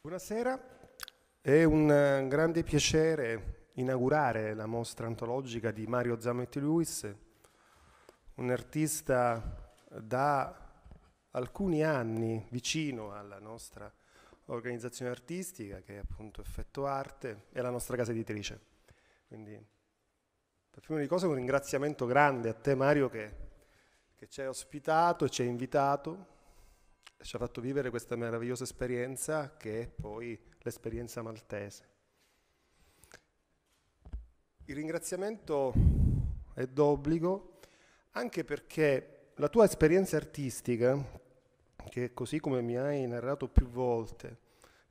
Buonasera, è un grande piacere inaugurare la mostra antologica di Mario Zametti Luis, un artista da alcuni anni vicino alla nostra organizzazione artistica, che è appunto Effetto Arte, e la nostra casa editrice. Quindi, per prima di cose, un ringraziamento grande a te, Mario, che ci hai ospitato e ci hai invitato, ci ha fatto vivere questa meravigliosa esperienza che è poi l'esperienza maltese. Il ringraziamento è d'obbligo anche perché la tua esperienza artistica, che così come mi hai narrato più volte,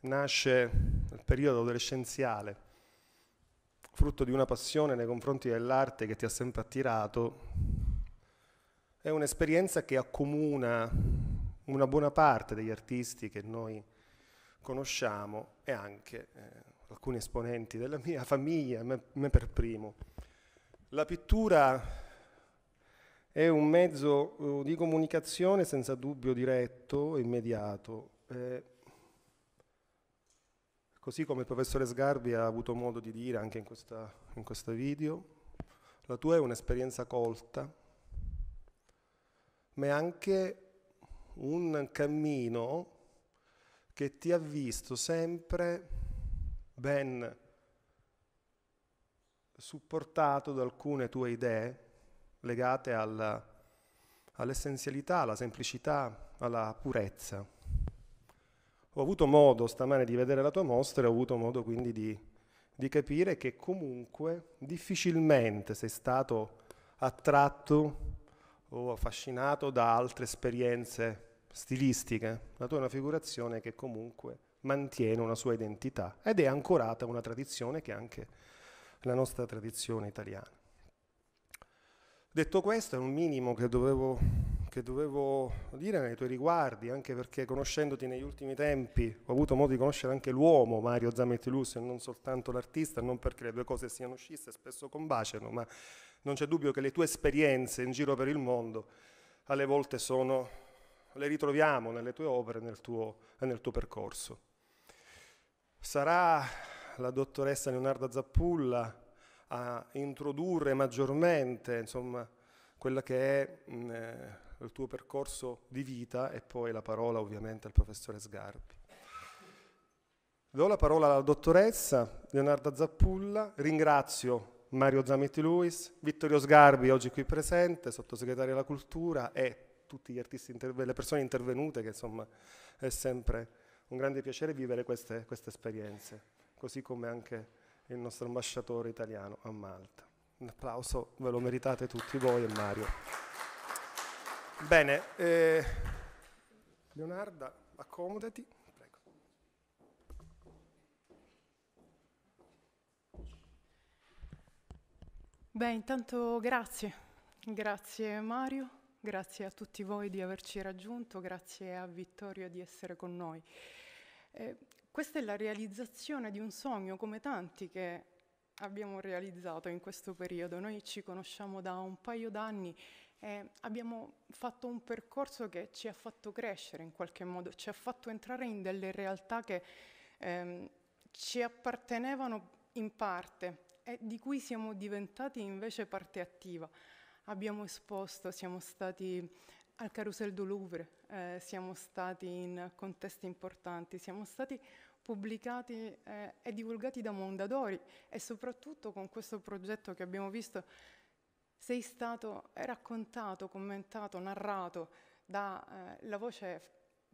nasce nel periodo adolescenziale, frutto di una passione nei confronti dell'arte che ti ha sempre attirato, è un'esperienza che accomuna una buona parte degli artisti che noi conosciamo e anche alcuni esponenti della mia famiglia, me per primo. La pittura è un mezzo di comunicazione senza dubbio diretto e immediato. Così come il professore Sgarbi ha avuto modo di dire anche in questo video, la tua è un'esperienza colta, ma è anche un cammino che ti ha visto sempre ben supportato da alcune tue idee legate all'essenzialità, alla semplicità, alla purezza. Ho avuto modo stamane di vedere la tua mostra e ho avuto modo quindi di capire che comunque difficilmente sei stato attratto o affascinato da altre esperienze stilistiche. La tua è una figurazione che comunque mantiene una sua identità ed è ancorata a una tradizione che è anche la nostra tradizione italiana. Detto questo, è un minimo che dovevo dire nei tuoi riguardi, anche perché conoscendoti negli ultimi tempi ho avuto modo di conoscere anche l'uomo Mario Zametti Luis e non soltanto l'artista, non perché le due cose siano scisse, spesso combaciano, ma non c'è dubbio che le tue esperienze in giro per il mondo alle volte le ritroviamo nelle tue opere e nel tuo percorso. Sarà la dottoressa Leonarda Zappulla a introdurre maggiormente, insomma, quella che è il tuo percorso di vita e poi la parola ovviamente al professore Sgarbi. Do la parola alla dottoressa Leonarda Zappulla, ringrazio Mario Zametti Luis, Vittorio Sgarbi oggi qui presente, sottosegretario alla cultura e tutti gli artisti, le persone intervenute, che insomma è sempre un grande piacere vivere queste esperienze, così come anche il nostro ambasciatore italiano a Malta. Un applauso, ve lo meritate tutti voi e Mario. Bene, Leonarda, accomodati. Prego. Beh, intanto grazie Mario, grazie a tutti voi di averci raggiunto, grazie a Vittorio di essere con noi. Questa è la realizzazione di un sogno come tanti che abbiamo realizzato in questo periodo. Noi ci conosciamo da un paio d'anni e abbiamo fatto un percorso che ci ha fatto crescere in qualche modo, ci ha fatto entrare in delle realtà che ci appartenevano in parte e di cui siamo diventati invece parte attiva. Abbiamo esposto, siamo stati al Carrousel du Louvre, siamo stati in contesti importanti, siamo stati pubblicati e divulgati da Mondadori e soprattutto con questo progetto che abbiamo visto sei stato raccontato, commentato, narrato dalla voce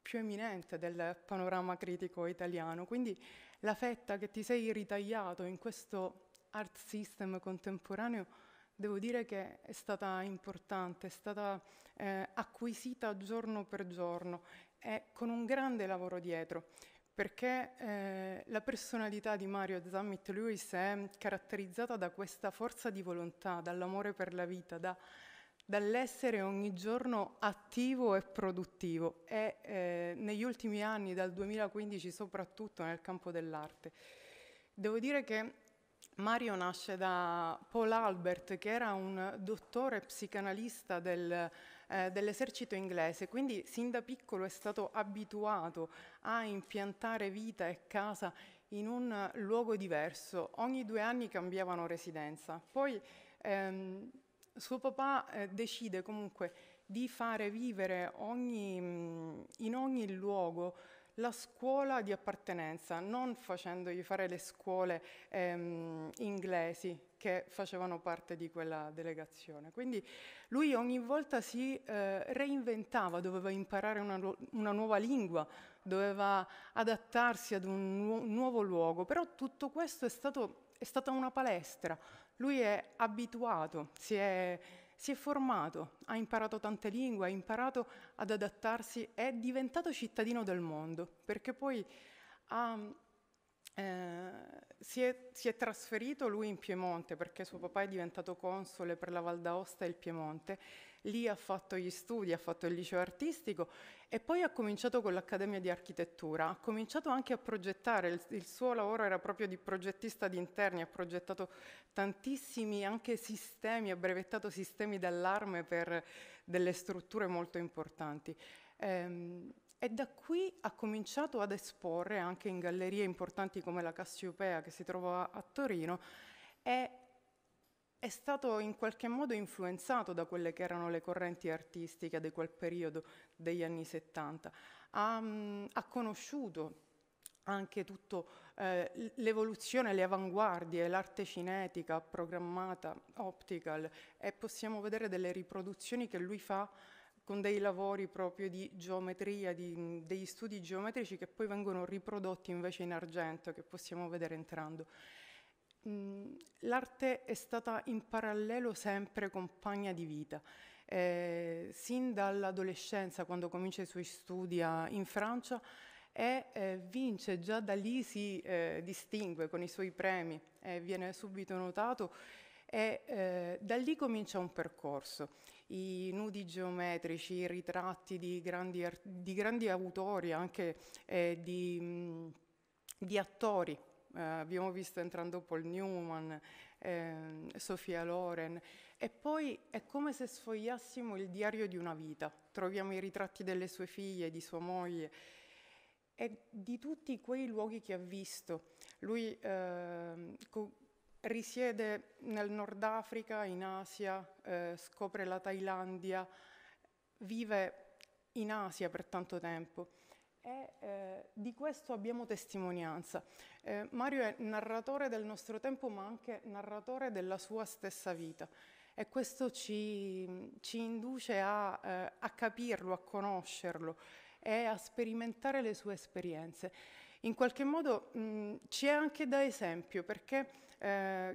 più eminente del panorama critico italiano. Quindi la fetta che ti sei ritagliato in questo art system contemporaneo, devo dire che è stata importante, è stata acquisita giorno per giorno e con un grande lavoro dietro, perché la personalità di Mario Zametti Luis è caratterizzata da questa forza di volontà, dall'amore per la vita, dall'essere ogni giorno attivo e produttivo e negli ultimi anni, dal 2015 soprattutto nel campo dell'arte. Devo dire che Mario nasce da Paul Albert, che era un dottore psicanalista dell'esercito inglese, quindi sin da piccolo è stato abituato a impiantare vita e casa in un luogo diverso. Ogni 2 anni cambiavano residenza. Poi suo papà decide comunque di fare vivere in ogni luogo la scuola di appartenenza, non facendogli fare le scuole inglesi che facevano parte di quella delegazione. Quindi lui ogni volta si reinventava, doveva imparare una nuova lingua, doveva adattarsi ad un nuovo luogo, però tutto questo è stata una palestra. Lui è abituato, si è formato, ha imparato tante lingue, ha imparato ad adattarsi, è diventato cittadino del mondo, perché poi si è trasferito lui in Piemonte, perché suo papà è diventato console per la Val d'Aosta e il Piemonte. Lì ha fatto gli studi, ha fatto il liceo artistico e poi ha cominciato con l'Accademia di Architettura. Ha cominciato anche a progettare, il suo lavoro era proprio di progettista di interni, ha progettato tantissimi anche sistemi, ha brevettato sistemi d'allarme per delle strutture molto importanti. E da qui ha cominciato ad esporre anche in gallerie importanti come la Cassiopea, che si trova a Torino, e è stato in qualche modo influenzato da quelle che erano le correnti artistiche di quel periodo degli anni 70. Ha conosciuto anche tutto l'evoluzione, le avanguardie, l'arte cinetica, programmata, optical, e possiamo vedere delle riproduzioni che lui fa con dei lavori proprio di geometria, degli studi geometrici che poi vengono riprodotti invece in argento, che possiamo vedere entrando. L'arte è stata in parallelo sempre compagna di vita. Sin dall'adolescenza, quando comincia i suoi studi in Francia, e vince, già da lì si distingue con i suoi premi, viene subito notato e da lì comincia un percorso. I nudi geometrici, i ritratti di grandi autori, anche di attori. Abbiamo visto entrando Paul Newman, Sophia Loren, e poi è come se sfogliassimo il diario di una vita. Troviamo i ritratti delle sue figlie, di sua moglie e di tutti quei luoghi che ha visto. Lui risiede nel Nord Africa, in Asia, scopre la Thailandia, vive in Asia per tanto tempo e di questo abbiamo testimonianza. Mario è narratore del nostro tempo, ma anche narratore della sua stessa vita, e questo ci induce a capirlo, a conoscerlo e a sperimentare le sue esperienze. In qualche modo ci è anche da esempio, perché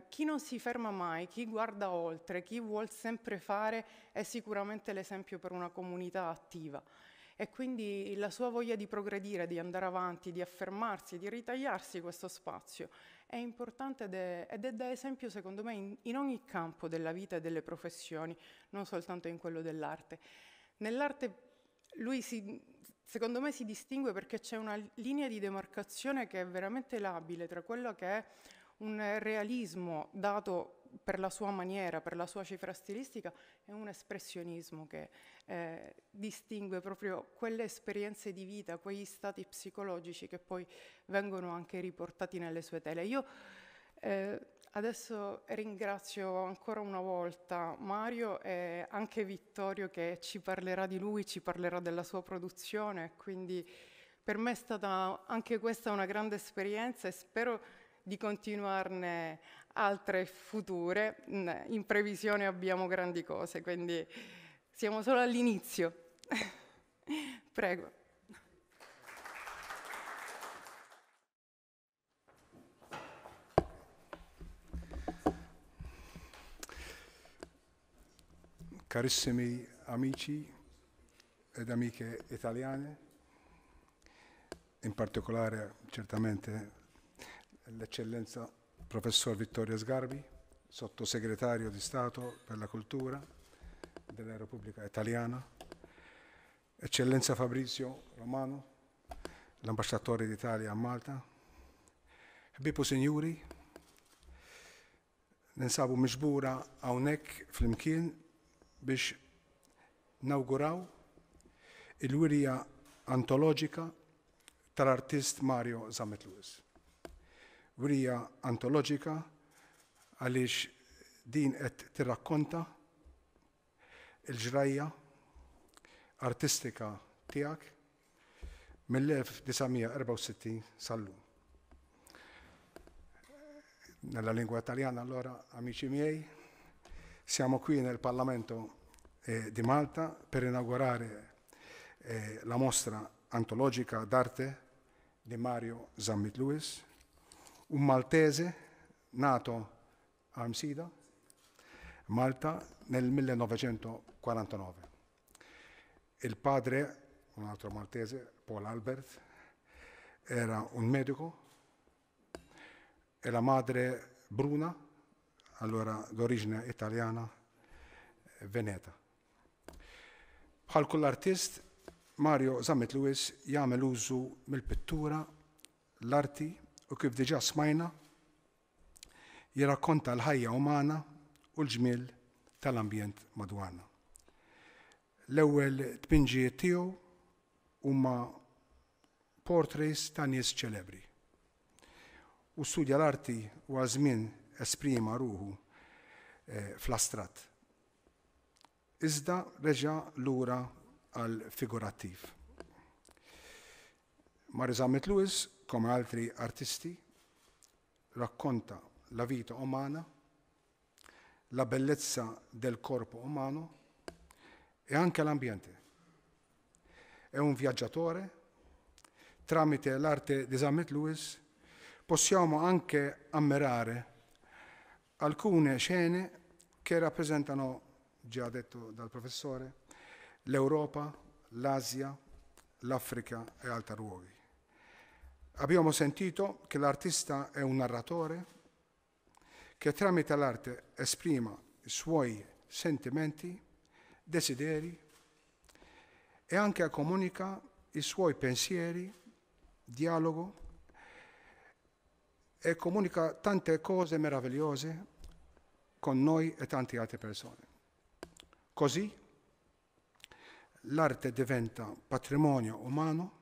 chi non si ferma mai, chi guarda oltre, chi vuol sempre fare, è sicuramente l'esempio per una comunità attiva. E quindi la sua voglia di progredire, di andare avanti, di affermarsi, di ritagliarsi questo spazio è importante ed è da esempio, secondo me, in ogni campo della vita e delle professioni, non soltanto in quello dell'arte. Nell'arte lui secondo me si distingue perché c'è una linea di demarcazione che è veramente labile tra quello che è un realismo dato per la sua maniera, per la sua cifra stilistica, e un espressionismo che distingue proprio quelle esperienze di vita, quegli stati psicologici che poi vengono anche riportati nelle sue tele. Io adesso ringrazio ancora una volta Mario e anche Vittorio, che ci parlerà di lui, ci parlerà della sua produzione, quindi per me è stata anche questa una grande esperienza e spero di continuarne altre future. In previsione abbiamo grandi cose, quindi siamo solo all'inizio. Prego. Carissimi amici ed amiche italiane, in particolare certamente l'eccellenza professor Vittorio Sgarbi, sottosegretario di Stato per la Cultura della Repubblica Italiana, eccellenza Fabrizio Romano, l'ambasciatore d'Italia a Malta, Beppo Signori, ninsabu miġbura hawnhekk flimkien biex nawguraw il-wirja antoloġika tal-artist Mario Zammet Lewis. Wirja antoloġika għaliex din qed tirrakkonta il-ġrajja artistika tiegħek mill-1964 sal-lum. Nella lingua italiana, allora, amici miei, siamo qui nel Parlamento di Malta per inaugurare la mostra antologica d'arte di Mario Zammet Lewis, un maltese nato a Msida, Malta, nel 1949. Il padre, un altro maltese, Paul Albert, era un medico e la madre Bruna, allora d'origine italiana, veneta. Bħal kull artist, Mario Zammet Lewis jagħmel użu mill-pittura, l-arti u kif diġà smajna jirrakkonta l-ħajja umana u l-ġmiel tal-ambjent madwarna. L-ewwel tpinġijiet tiegħu huma portraits ta' nies ċelebri. U studja l-arti u għażmien esprima ruħu fl-astrat. Iżda reġa' lura għal figurattiv. Mario Zammet Lewis, come altri artisti, racconta la vita umana, la bellezza del corpo umano e anche l'ambiente. È un viaggiatore. Tramite l'arte di Zammet Lewis possiamo anche ammirare alcune scene che rappresentano, già detto dal professore, l'Europa, l'Asia, l'Africa e altri luoghi. Abbiamo sentito che l'artista è un narratore che tramite l'arte esprima i suoi sentimenti, desideri e anche comunica i suoi pensieri, dialogo e comunica tante cose meravigliose con noi e tante altre persone. Così l'arte diventa patrimonio umano,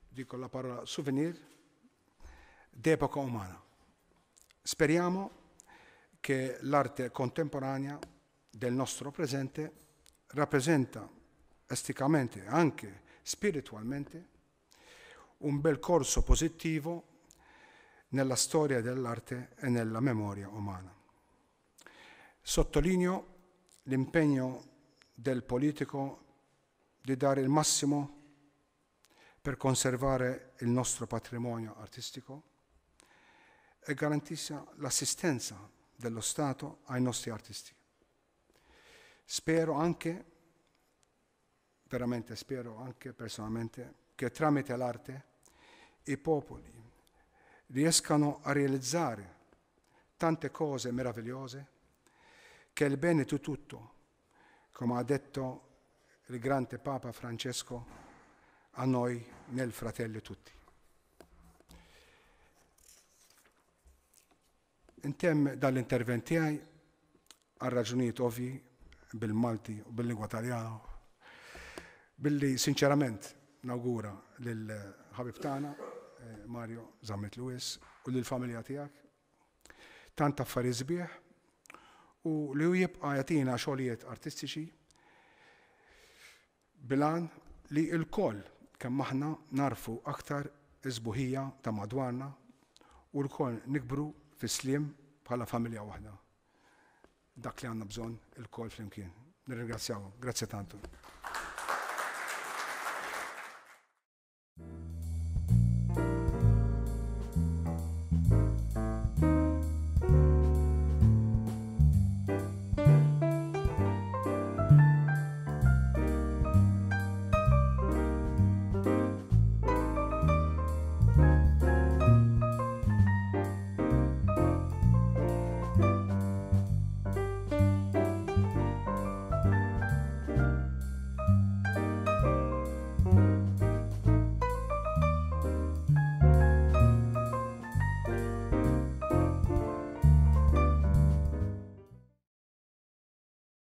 dico la parola souvenir, d'epoca umana. Speriamo che l'arte contemporanea del nostro presente rappresenta esteticamente e anche spiritualmente un bel corso positivo nella storia dell'arte e nella memoria umana. Sottolineo l'impegno del politico di dare il massimo per conservare il nostro patrimonio artistico e garantisce l'assistenza dello Stato ai nostri artisti. Spero anche, veramente spero anche personalmente, che tramite l'arte i popoli riescano a realizzare tante cose meravigliose che il bene di tutto, come ha detto il grande Papa Francesco a noi nel Fratelli Tutti. Intemm dall-intervent tiegħi għal raġunijiet ovvji bil-Malti u bil-lingwa Taljana billi sinċerament nawgura lil ħabib tagħna Mario Zammet Lewis u lill-familja tiegħek tant affarijiet sbieħ u li hu jibqa' jagħtina xogħlijiet artistiċi bilan li l-koll kemm aħna narfu aktar iżbuħija ta' madwarna u l-koll nikbru fis-sliem bħala familja waħda. Dak li għandna bżonn il-koll flimkien. Nirringrazzjaw. Grazzi tantu.